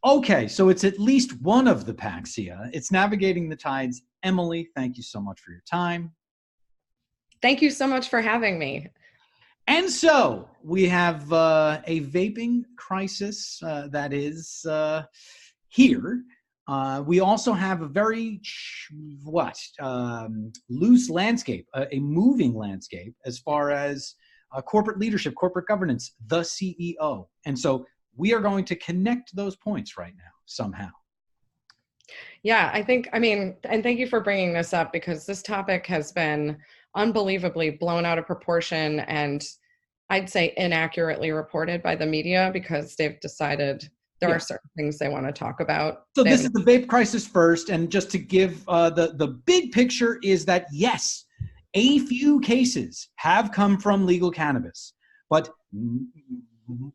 Okay, so it's at least one of the Paxhia. It's navigating the tides. Emily, thank you so much for your time. Thank you so much for having me. And so we have a vaping crisis that is here. We also have a very loose landscape, a moving landscape as far as corporate leadership, corporate governance, the CEO. And so we are going to connect those points right now somehow. Yeah, I mean, and thank you for bringing this up because this topic has been unbelievably blown out of proportion and I'd say inaccurately reported by the media because they've decided there are certain things they want to talk about. So this is the vape crisis first, and just to give the big picture is that yes, a few cases have come from legal cannabis, but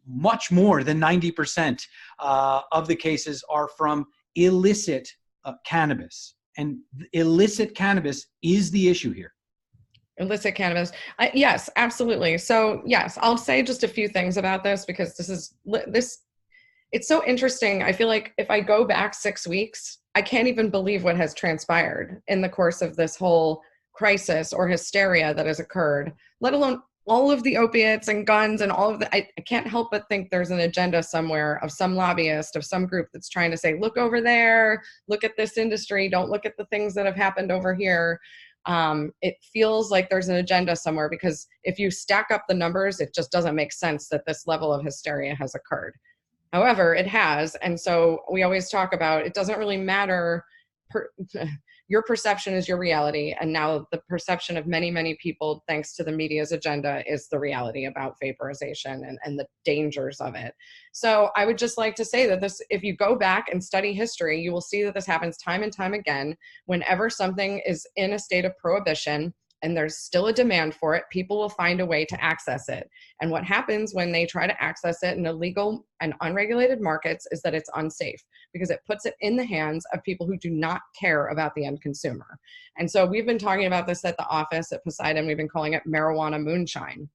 much more than 90% of the cases are from illicit cannabis, and illicit cannabis is the issue here. Illicit cannabis. Yes, absolutely. So yes, I'll say just a few things about this because it's so interesting. I feel like if I go back 6 weeks, I can't even believe what has transpired in the course of this whole crisis or hysteria that has occurred, let alone all of the opiates and guns and all of the, I can't help but think there's an agenda somewhere of some lobbyist, of some group that's trying to say, look over there, look at this industry, don't look at the things that have happened over here. It feels like there's an agenda somewhere because if you stack up the numbers, it just doesn't make sense that this level of hysteria has occurred. However, it has. And so we always talk about, it doesn't really matter. Your perception is your reality. And now the perception of many, many people, thanks to the media's agenda, is the reality about vaporization and the dangers of it. So I would just like to say that this, if you go back and study history, you will see that this happens time and time again. Whenever something is in a state of prohibition, and there's still a demand for it, people will find a way to access it. And what happens when they try to access it in illegal and unregulated markets is that it's unsafe because it puts it in the hands of people who do not care about the end consumer. And so we've been talking about this at the office at Poseidon. We've been calling it marijuana moonshine.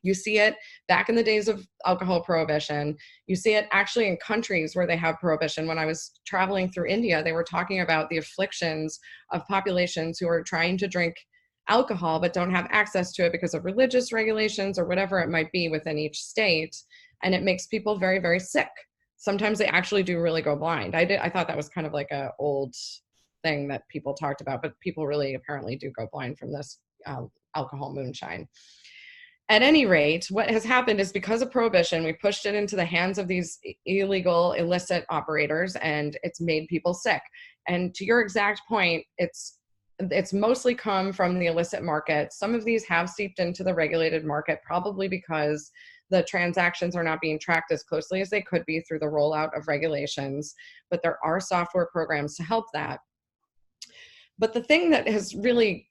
You see it back in the days of alcohol prohibition. You see it actually in countries where they have prohibition. When I was traveling through India, they were talking about the afflictions of populations who are trying to drink alcohol but don't have access to it because of religious regulations or whatever it might be within each state, and it makes people very, very sick. Sometimes they actually do really go blind. I thought that was kind of like a old thing that people talked about, but people really apparently do go blind from this alcohol moonshine. At any rate, what has happened is because of prohibition, we pushed it into the hands of these illegal, illicit operators, and it's made people sick. And to your exact point, it's mostly come from the illicit market. Some of these have seeped into the regulated market, probably because the transactions are not being tracked as closely as they could be through the rollout of regulations, but there are software programs to help that. But the thing that has really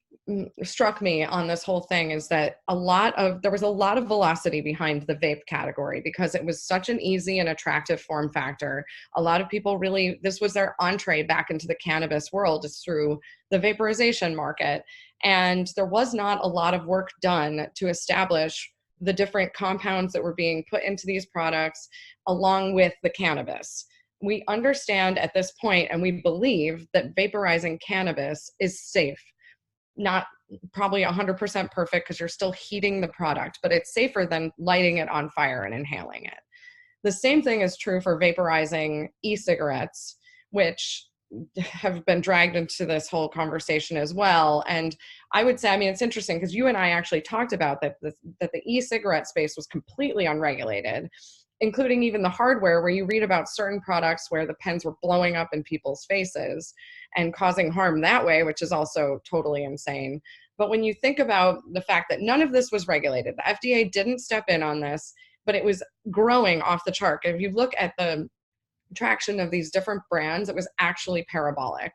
struck me on this whole thing is that there was a lot of velocity behind the vape category because it was such an easy and attractive form factor. A lot of people really, this was their entree back into the cannabis world, is through the vaporization market. And there was not a lot of work done to establish the different compounds that were being put into these products along with the cannabis. We understand at this point, and we believe that vaporizing cannabis is safe. Not probably 100% perfect because you're still heating the product, but it's safer than lighting it on fire and inhaling it. The same thing is true for vaporizing e-cigarettes, which have been dragged into this whole conversation as well. And I would say, I mean, it's interesting because you and I actually talked about that the e-cigarette space was completely unregulated, including even the hardware, where you read about certain products where the pens were blowing up in people's faces and causing harm that way, which is also totally insane. But when you think about the fact that none of this was regulated, the FDA didn't step in on this, but it was growing off the chart. If you look at the traction of these different brands, it was actually parabolic.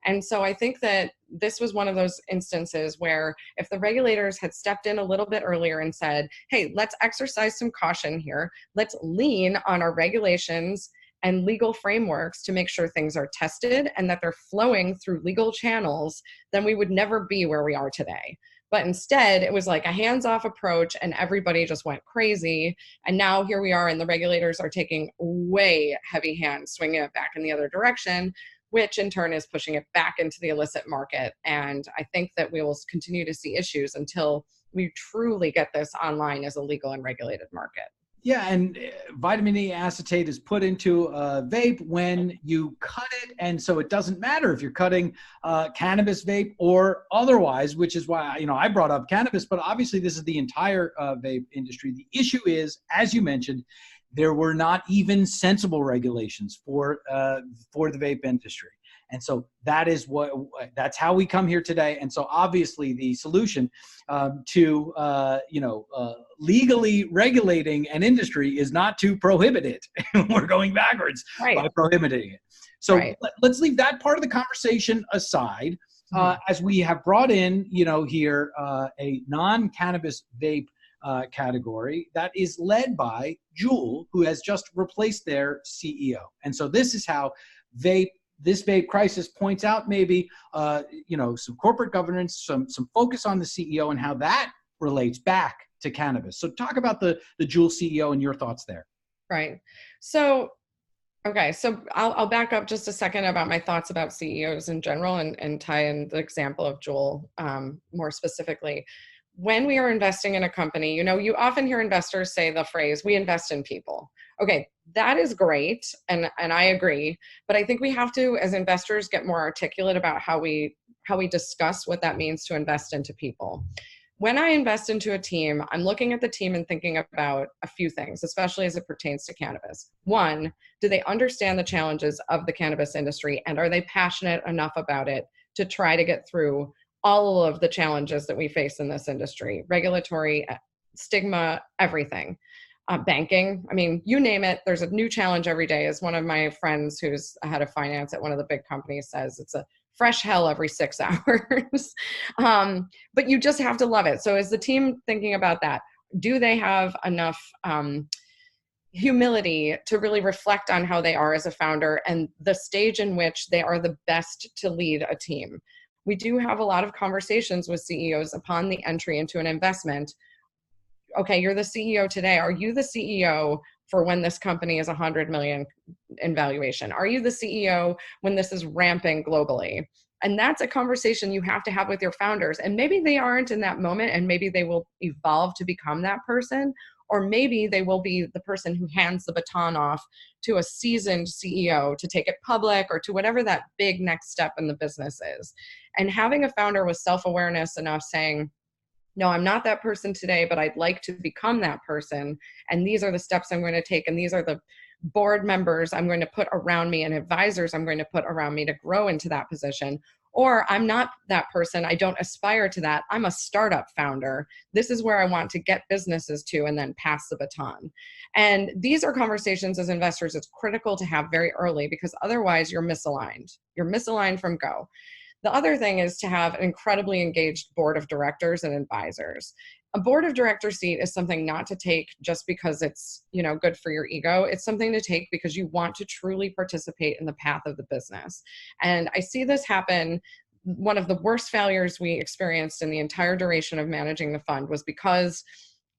And so I think that this was one of those instances where if the regulators had stepped in a little bit earlier and said, hey, let's exercise some caution here, let's lean on our regulations and legal frameworks to make sure things are tested and that they're flowing through legal channels, then we would never be where we are today. But instead, it was like a hands-off approach and everybody just went crazy. And now here we are, and the regulators are taking way heavy hands, swinging it back in the other direction, which in turn is pushing it back into the illicit market. And I think that we will continue to see issues until we truly get this online as a legal and regulated market. Yeah, and vitamin E acetate is put into a vape when you cut it, and so it doesn't matter if you're cutting cannabis vape or otherwise, which is why I brought up cannabis, but obviously this is the entire vape industry. The issue is, as you mentioned, there were not even sensible regulations for the vape industry. And so that's how we come here today. And so obviously the solution to legally regulating an industry is not to prohibit it. We're going backwards by prohibiting it. So let's leave that part of the conversation aside as we have brought in, here a non-cannabis vape category that is led by Juul, who has just replaced their CEO. And so this is how this vape crisis points out maybe, some corporate governance, some focus on the CEO and how that relates back to cannabis. So talk about the Juul CEO and your thoughts there. Right. So, okay. So I'll back up just a second about my thoughts about CEOs in general and tie in the example of Juul more specifically. When we are investing in a company, you often hear investors say the phrase, "we invest in people." Okay, that is great, and I agree, but I think we have to, as investors, get more articulate about how we discuss what that means to invest into people. When I invest into a team, I'm looking at the team and thinking about a few things, especially as it pertains to cannabis. One, do they understand the challenges of the cannabis industry, and are they passionate enough about it to try to get through all of the challenges that we face in this industry? Regulatory, stigma, everything. Banking, you name it, there's a new challenge every day. As one of my friends who's a head of finance at one of the big companies says, it's a fresh hell every 6 hours. But you just have to love it. So is the team thinking about that? Do they have enough humility to really reflect on how they are as a founder and the stage in which they are the best to lead a team? We do have a lot of conversations with CEOs upon the entry into an investment. Okay, you're the CEO today. Are you the CEO for when this company is 100 million in valuation? Are you the CEO when this is ramping globally? And that's a conversation you have to have with your founders. And maybe they aren't in that moment, and maybe they will evolve to become that person, or maybe they will be the person who hands the baton off to a seasoned CEO to take it public or to whatever that big next step in the business is. And having a founder with self-awareness enough saying, no, I'm not that person today, but I'd like to become that person. And these are the steps I'm going to take. And these are the board members I'm going to put around me and advisors I'm going to put around me to grow into that position. Or I'm not that person. I don't aspire to that. I'm a startup founder. This is where I want to get businesses to and then pass the baton. And these are conversations as investors it's critical to have very early, because otherwise you're misaligned. You're misaligned from go. The other thing is to have an incredibly engaged board of directors and advisors. A board of director seat is something not to take just because it's, good for your ego. It's something to take because you want to truly participate in the path of the business. And I see this happen. One of the worst failures we experienced in the entire duration of managing the fund was because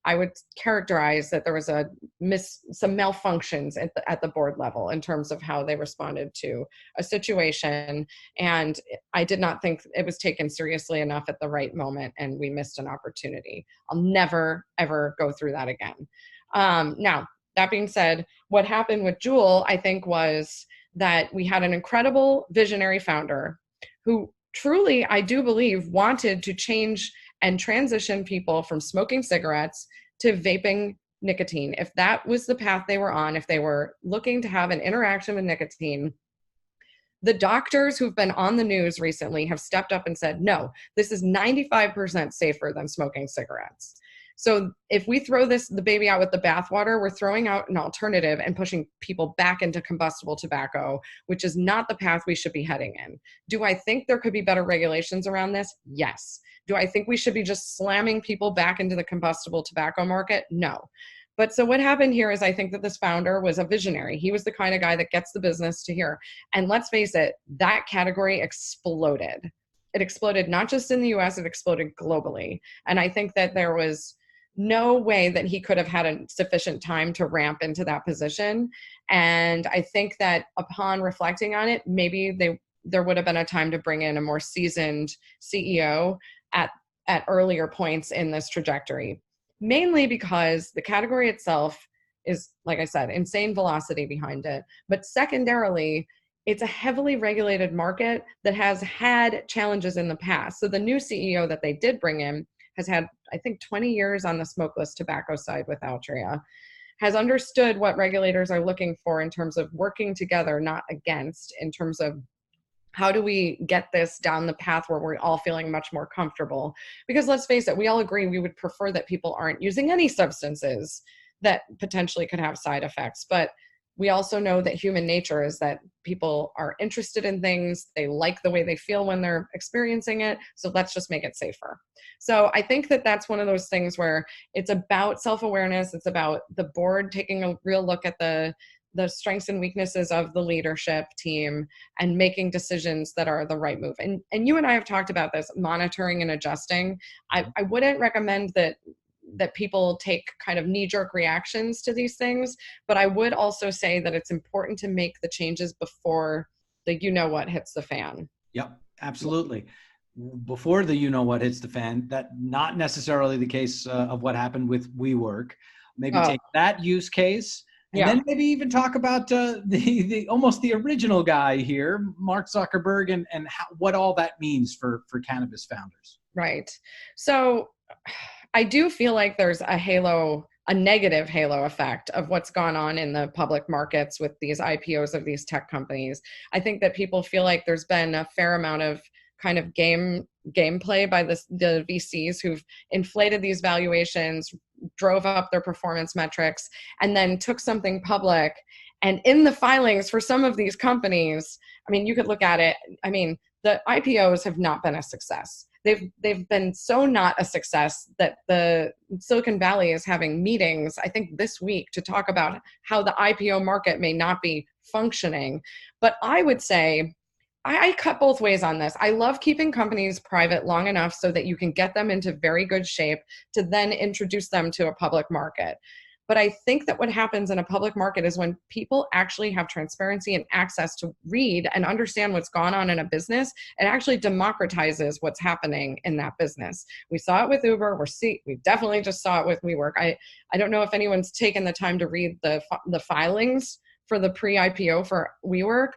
I would characterize that there was some malfunctions at the board level in terms of how they responded to a situation. And I did not think it was taken seriously enough at the right moment, and we missed an opportunity. I'll never, ever go through that again. Now, that being said, what happened with Juul, I think, was that we had an incredible visionary founder who truly, I do believe, wanted to change and transition people from smoking cigarettes to vaping nicotine. If that was the path they were on, if they were looking to have an interaction with nicotine, the doctors who've been on the news recently have stepped up and said, no, this is 95% safer than smoking cigarettes. So if we throw the baby out with the bathwater, we're throwing out an alternative and pushing people back into combustible tobacco, which is not the path we should be heading in. Do I think there could be better regulations around this? Yes. Do I think we should be just slamming people back into the combustible tobacco market? No. But so what happened here is I think that this founder was a visionary. He was the kind of guy that gets the business to here. And let's face it, that category exploded. it exploded not just in the US, it exploded globally. And I think that there was no way that he could have had a sufficient time to ramp into that position. And I think that upon reflecting on it, maybe there would have been a time to bring in a more seasoned CEO at earlier points in this trajectory, mainly because the category itself is, like I said, insane velocity behind it. But secondarily, it's a heavily regulated market that has had challenges in the past. So the new CEO that they did bring in has had, I think, 20 years on the smokeless tobacco side with Altria, has understood what regulators are looking for in terms of working together, not against, in terms of how do we get this down the path where we're all feeling much more comfortable? Because let's face it, we all agree we would prefer that people aren't using any substances that potentially could have side effects. But we also know that human nature is that people are interested in things. They like the way they feel when they're experiencing it. So let's just make it safer. So I think that that's one of those things where it's about self-awareness. It's about the board taking a real look at the strengths and weaknesses of the leadership team and making decisions that are the right move. And you and I have talked about this, monitoring and adjusting. I wouldn't recommend that people take kind of knee-jerk reactions to these things, but I would also say that it's important to make the changes before the you-know-what hits the fan. Yep, absolutely. Before the you-know-what hits the fan, that not necessarily the case of what happened with WeWork. Maybe take that use case, and then maybe even talk about the almost the original guy here, Mark Zuckerberg, and what all that means for cannabis founders. Right. So I do feel like there's a negative halo effect of what's gone on in the public markets with these IPOs of these tech companies. I think that people feel like there's been a fair amount of kind of gameplay by the VCs who've inflated these valuations, drove up their performance metrics, and then took something public. And in the filings for some of these companies, I mean, you could look at it. I mean, the IPOs have not been a success. They've been so not a success that the Silicon Valley is having meetings, I think this week, to talk about how the IPO market may not be functioning. But I would say, I cut both ways on this. I love keeping companies private long enough so that you can get them into very good shape to then introduce them to a public market. But I think that what happens in a public market is when people actually have transparency and access to read and understand what's gone on in a business, it actually democratizes what's happening in that business. We saw it with Uber. We definitely just saw it with WeWork. I don't know if anyone's taken the time to read the filings for the pre-IPO for WeWork.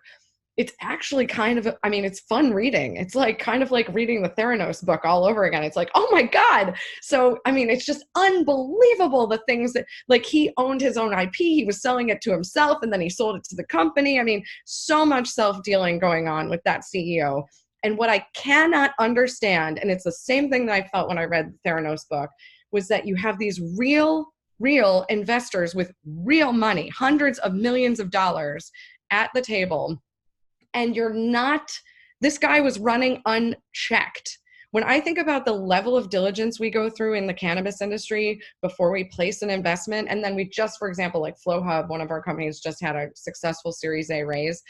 It's actually kind of, I mean, it's fun reading. It's like kind of like reading the Theranos book all over again. It's like, oh my God. So, I mean, it's just unbelievable the things that, like, he owned his own IP. He was selling it to himself and then he sold it to the company. I mean, so much self-dealing going on with that CEO. And what I cannot understand, and it's the same thing that I felt when I read the Theranos book, was that you have these real investors with real money, hundreds of millions of dollars at the table. And this guy was running unchecked. When I think about the level of diligence we go through in the cannabis industry before we place an investment, and then we just, for example, like FlowHub, one of our companies just had a successful Series A raise,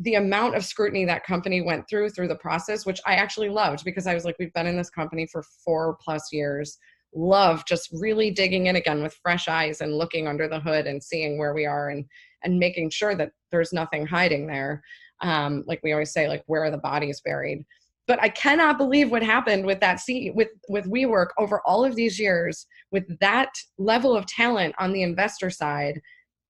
the amount of scrutiny that company went through the process, which I actually loved because I was like, we've been in this company for 4+ years. Love just really digging in again with fresh eyes and looking under the hood and seeing where we are and making sure that there's nothing hiding there. Like we always say, like, where are the bodies buried? But I cannot believe what happened with that with WeWork over all of these years with that level of talent on the investor side,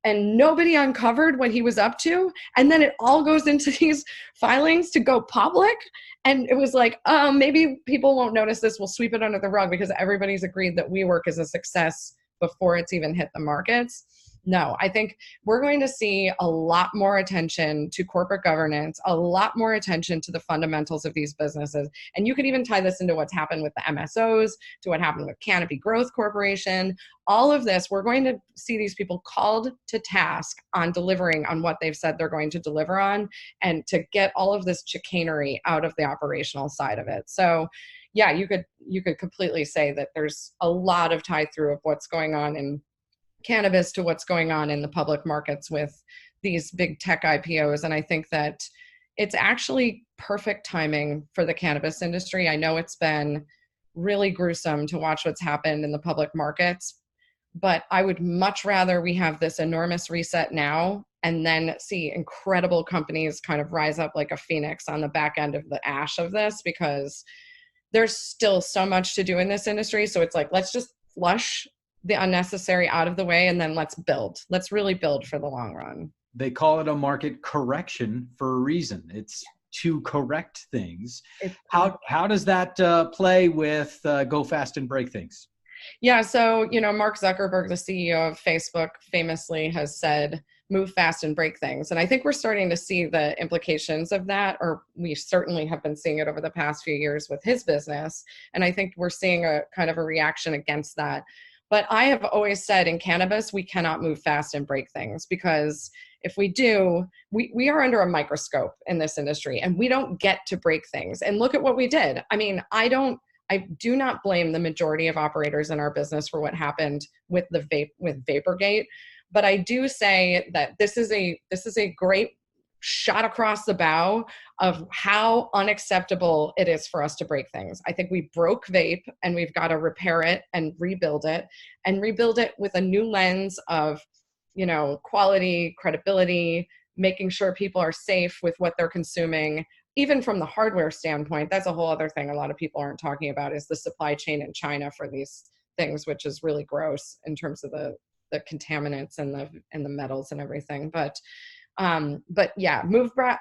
and nobody uncovered what he was up to. And then it all goes into these filings to go public. And it was like, maybe people won't notice this. We'll sweep it under the rug because everybody's agreed that WeWork is a success before it's even hit the markets. No, I think we're going to see a lot more attention to corporate governance, a lot more attention to the fundamentals of these businesses. And you could even tie this into what's happened with the MSOs, to what happened with Canopy Growth Corporation. All of this, we're going to see these people called to task on delivering on what they've said they're going to deliver on, and to get all of this chicanery out of the operational side of it. So yeah, you could completely say that there's a lot of tie through of what's going on in cannabis to what's going on in the public markets with these big tech IPOs. And I think that it's actually perfect timing for the cannabis industry. I know it's been really gruesome to watch what's happened in the public markets, but I would much rather we have this enormous reset now and then see incredible companies kind of rise up like a phoenix on the back end of the ash of this, because there's still so much to do in this industry. So it's like, let's just flush the unnecessary out of the way, and then let's build. Let's really build for the long run. They call it a market correction for a reason. It's to correct things. How does that play with go fast and break things? Yeah, so, Mark Zuckerberg, the CEO of Facebook, famously has said, move fast and break things. And I think we're starting to see the implications of that, or we certainly have been seeing it over the past few years with his business. And I think we're seeing a kind of a reaction against that. But I have always said in cannabis, we cannot move fast and break things, because if we do, we are under a microscope in this industry, and we don't get to break things. And look at what we did. I mean, I do not blame the majority of operators in our business for what happened with with Vaporgate, but I do say that this is a great shot across the bow of how unacceptable it is for us to break things. I think we broke vape, and we've got to repair it and rebuild it with a new lens of, quality, credibility, making sure people are safe with what they're consuming. Even from the hardware standpoint, that's a whole other thing a lot of people aren't talking about, is the supply chain in China for these things, which is really gross in terms of the contaminants and the metals and everything. But yeah,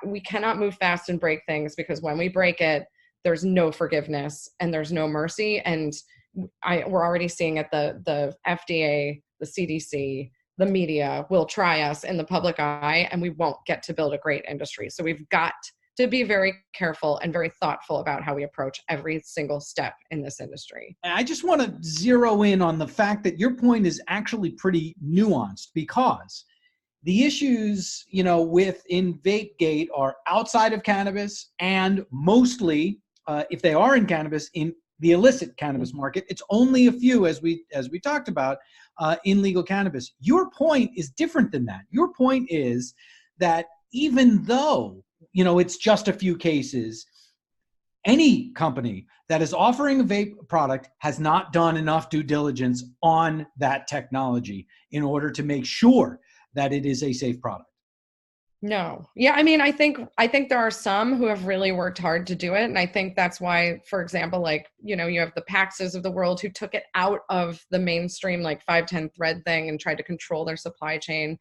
we cannot move fast and break things, because when we break it, there's no forgiveness and there's no mercy. And we're already seeing it. The FDA, the CDC, the media will try us in the public eye, and we won't get to build a great industry. So we've got to be very careful and very thoughtful about how we approach every single step in this industry. And I just want to zero in on the fact that your point is actually pretty nuanced, because the issues, within VapeGate are outside of cannabis, and mostly, if they are in cannabis, in the illicit cannabis market. It's only a few, as we talked about, in legal cannabis. Your point is different than that. Your point is that even though it's just a few cases, any company that is offering a vape product has not done enough due diligence on that technology in order to make sure that it is a safe product. No. Yeah, I mean, I think there are some who have really worked hard to do it. And I think that's why, for example, you have the Paxhias of the world who took it out of the mainstream, 510 thread thing, and tried to control their supply chain.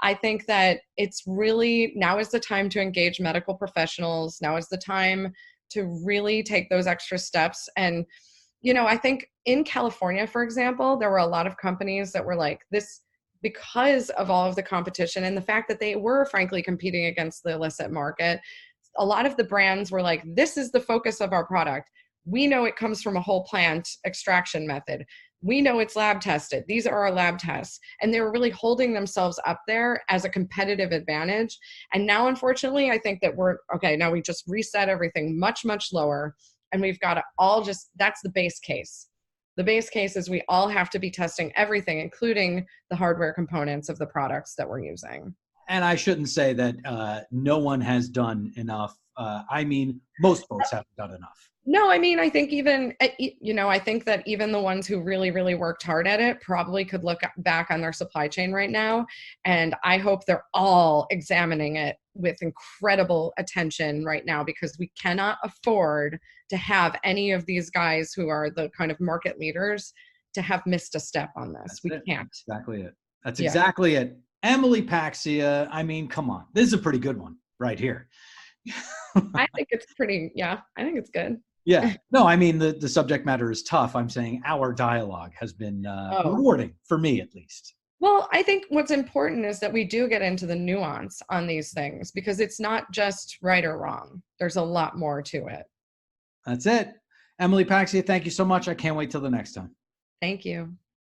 I think that it's really, now is the time to engage medical professionals. Now is the time to really take those extra steps. And, I think in California, for example, there were a lot of companies that were like this, because of all of the competition and the fact that they were frankly competing against the illicit market. A lot of the brands were like, this is the focus of our product. We know it comes from a whole plant extraction method. We know it's lab tested. These are our lab tests. And they were really holding themselves up there as a competitive advantage. And now, unfortunately, I think that now we just reset everything much, much lower. And we've got to that's the base case. The base case is we all have to be testing everything, including the hardware components of the products that we're using. And I shouldn't say that no one has done enough. Most folks haven't done enough. No, I mean, I think I think that even the ones who really, really worked hard at it probably could look back on their supply chain right now. And I hope they're all examining it with incredible attention right now, because we cannot afford to have any of these guys who are the kind of market leaders to have missed a step on this. We can't. Exactly it. That's exactly it. Emily Paxhia, come on. This is a pretty good one right here. I think it's I think it's good. Yeah. No, the subject matter is tough. I'm saying our dialogue has been rewarding, for me at least. Well, I think what's important is that we do get into the nuance on these things, because it's not just right or wrong. There's a lot more to it. That's it. Emily Paxhia, thank you so much. I can't wait till the next time. Thank you.